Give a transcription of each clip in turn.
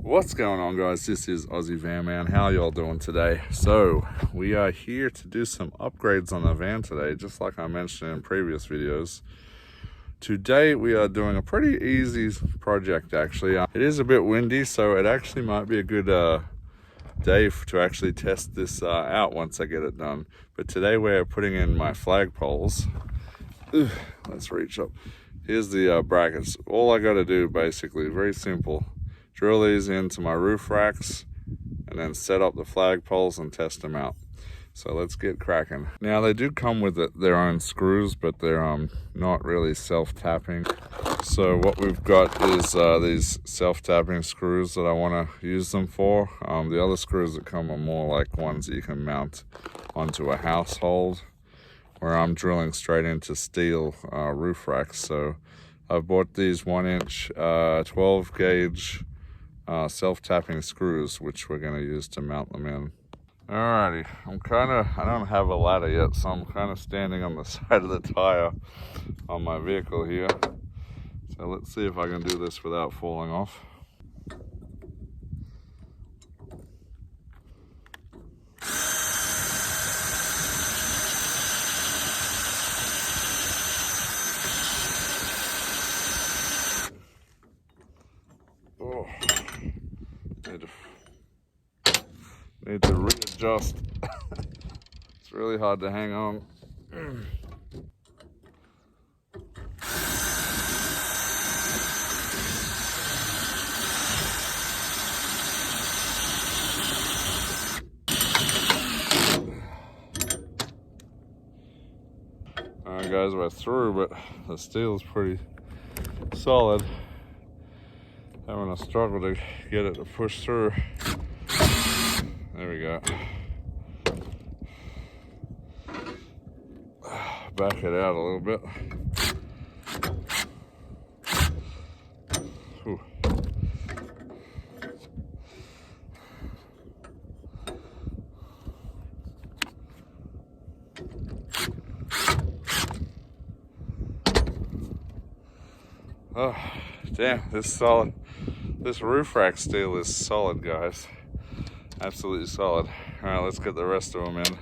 What's going on, guys? This is Aussie Van Man. How y'all doing today? So we are here to do some upgrades on the van today, just like I mentioned in previous videos. Today we are doing a pretty easy project actually. It is a bit windy, so it actually might be a good day to actually test this out once I get it done. But today we're putting in my flagpoles. Let's reach up. Here's the brackets. All I got to do basically, very simple. Drill these into my roof racks and then set up the flagpoles and test them out. So let's get cracking. Now they do come with their own screws, but they're not really self-tapping. So what we've got is these self-tapping screws that I want to use them for. The other screws that come are more like ones that you can mount onto a household, where I'm drilling straight into steel roof racks. So I've bought these 1-inch 12 gauge self-tapping screws, which we're going to use to mount them in. Alrighty, I don't have a ladder yet, so I'm kind of standing on the side of the tire on my vehicle here. So let's see if I can do this without falling off. Oh, need to readjust. It's really hard to hang on. Alright guys, we're through, but the steel is pretty solid. Having a struggle to get it to push through. There we go. Back it out a little bit. Whew. Oh, damn, this roof rack steel is solid, guys. Absolutely solid. All right, let's get the rest of them in.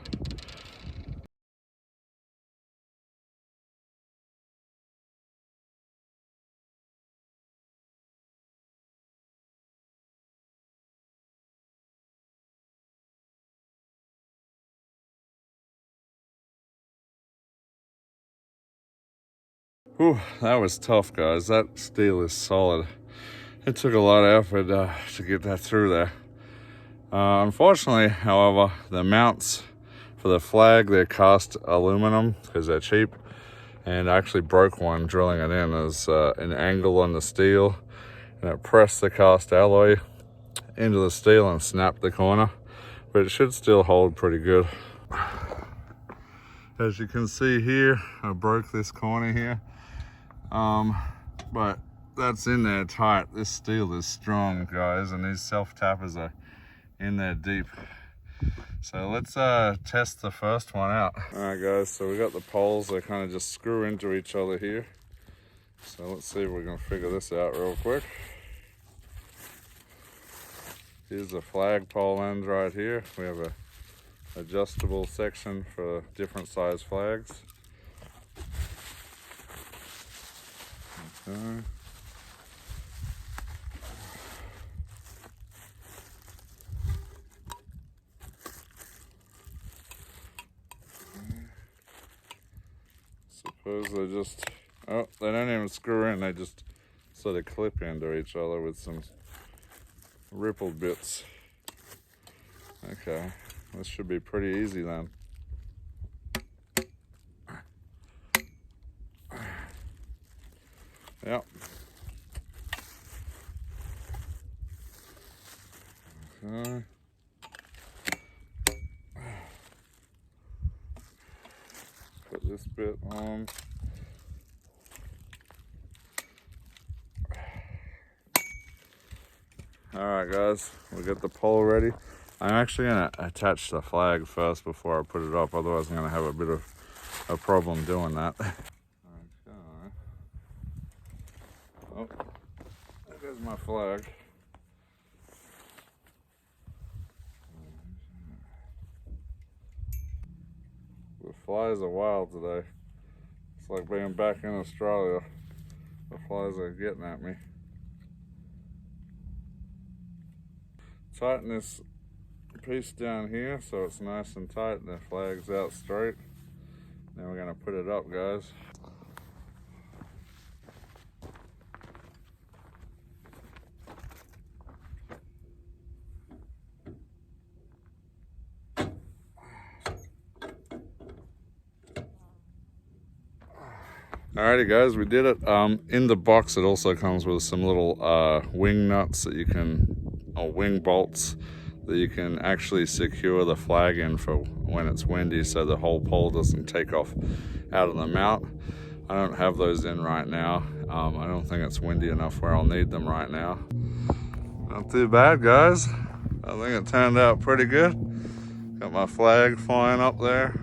Whew, that was tough, guys. That steel is solid. It took a lot of effort to get that through there. Unfortunately, however, the mounts for the flag, they're cast aluminum because they're cheap, and I actually broke one drilling it in. There's an angle on the steel, and it pressed the cast alloy into the steel and snapped the corner, but it should still hold pretty good. As you can see here, I broke this corner here, but that's in there tight. This steel is strong, guys, and these self-tappers are in there deep. So let's test the first one out. All right, guys, so we got the poles. They kind of just screw into each other here. So let's see if we can figure this out real quick. Here's the flagpole end right here. We have a adjustable section for different size flags. Okay. Suppose they just, oh, they don't even screw in, they just sort of clip into each other with some rippled bits. Okay, this should be pretty easy then. Yep. Okay. Put this bit on. Alright guys, we got the pole ready. I'm actually going to attach the flag first before I put it up, otherwise I'm going to have a bit of a problem doing that. Okay. Oh, there goes my flag. flies are wild today. It's like being back in Australia. The flies are getting at me. Tighten this piece down here so it's nice and tight and the flag's out straight. Now we're gonna put it up, guys. Alrighty guys, we did it. In the box it also comes with some little wing nuts that you can, or wing bolts that you can actually secure the flag in for when it's windy so the whole pole doesn't take off out of the mount. I don't have those in right now. I don't think it's windy enough where I'll need them right now. Not too bad, guys. I think it turned out pretty good. Got my flag flying up there.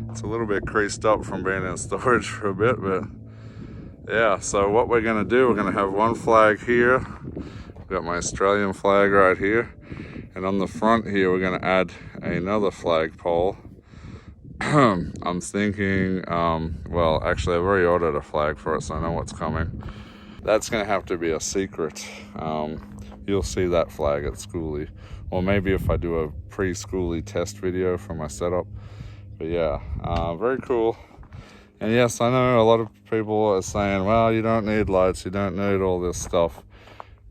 It's a little bit creased up from being in storage for a bit, but yeah, so what we're gonna do, we're gonna have one flag here. I've got my Australian flag right here. And on the front here, we're gonna add another flagpole. I'm thinking, well, actually I've already ordered a flag for it, so I know what's coming. That's gonna have to be a secret. You'll see that flag at Schoolie. Or maybe if I do a pre-Schoolie test video for my setup. But yeah, very cool. And yes, I know a lot of people are saying, well, you don't need lights, you don't need all this stuff.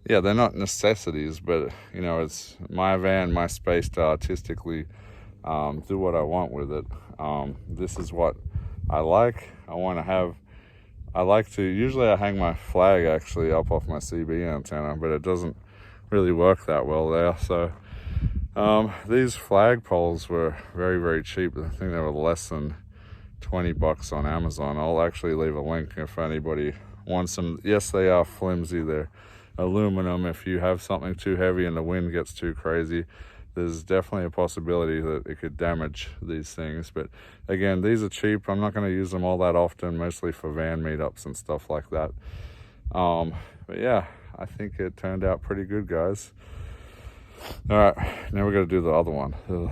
Yeah, they're not necessities, but you know, it's my van, my space to artistically do what I want with it. This is what I like. I like to, usually I hang my flag actually up off my CB antenna, but it doesn't really work that well there. So these flagpoles were very, very cheap. I think they were less than 20 bucks on Amazon. I'll actually leave a link if anybody wants them. Yes, they are flimsy. They're aluminum. If you have something too heavy and the wind gets too crazy, there's definitely a possibility that it could damage these things. But again, these are cheap. I'm not going to use them all that often, mostly for van meetups and stuff like that. But yeah, I think it turned out pretty good, guys. All right, now we're going to do the other one. Ugh.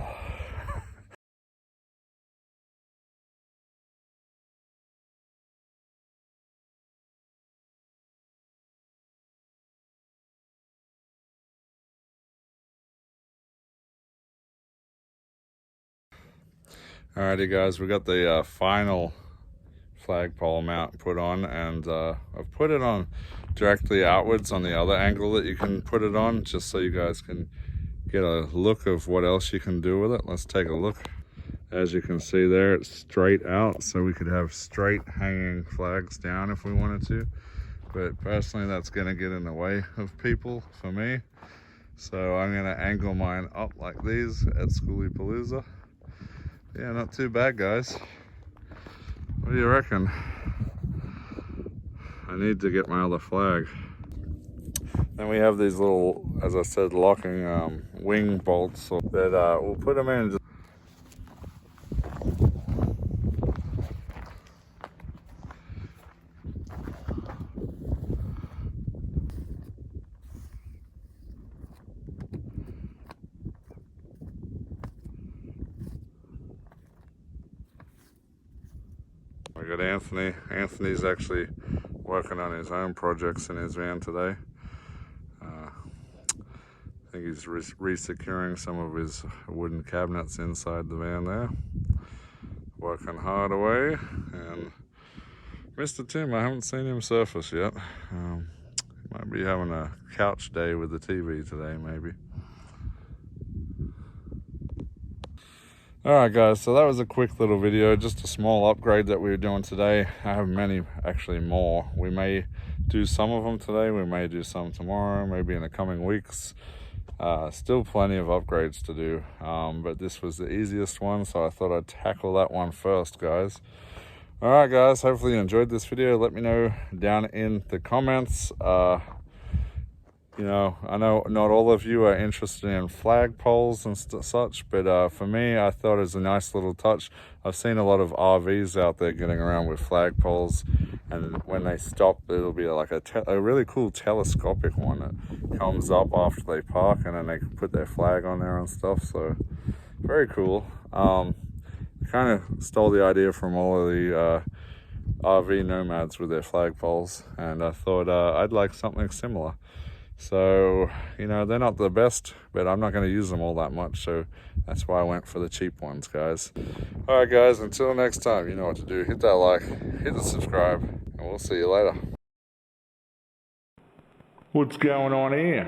Alrighty guys, we got the final flagpole mount put on, and I've put it on directly outwards on the other angle that you can put it on, just so you guys can get a look of what else you can do with it. Let's take a look. As you can see there, it's straight out, so we could have straight hanging flags down if we wanted to. But personally, that's gonna get in the way of people for me. So I'm gonna angle mine up like these at Schoolie Palooza. Yeah, not too bad, guys. What do you reckon? I need to get my other flag. Then we have these little, as I said, locking wing bolts that we'll put them in. I got Anthony. Anthony's actually working on his own projects in his van today. I think he's re-securing some of his wooden cabinets inside the van there. Working hard away. And Mr. Tim, I haven't seen him surface yet. Might be having a couch day with the TV today, maybe. Alright guys, so that was a quick little video, just a small upgrade that we were doing today. I have many, actually more. We may do some of them today, we may do some tomorrow, maybe in the coming weeks. Still plenty of upgrades to do, but this was the easiest one, so I thought I'd tackle that one first, guys. Alright guys, hopefully you enjoyed this video. Let me know down in the comments. You know, I know not all of you are interested in flagpoles and such, but for me, I thought it was a nice little touch. I've seen a lot of RVs out there getting around with flagpoles, and when they stop, it'll be like a really cool telescopic one that comes up after they park, and then they can put their flag on there and stuff, so very cool. kind of stole the idea from all of the RV nomads with their flagpoles, and I thought I'd like something similar. So, you know, they're not the best, but I'm not going to use them all that much, so that's why I went for the cheap ones, guys. Alright guys, until next time, you know what to do. Hit that like, hit the subscribe, and we'll see you later. What's going on here?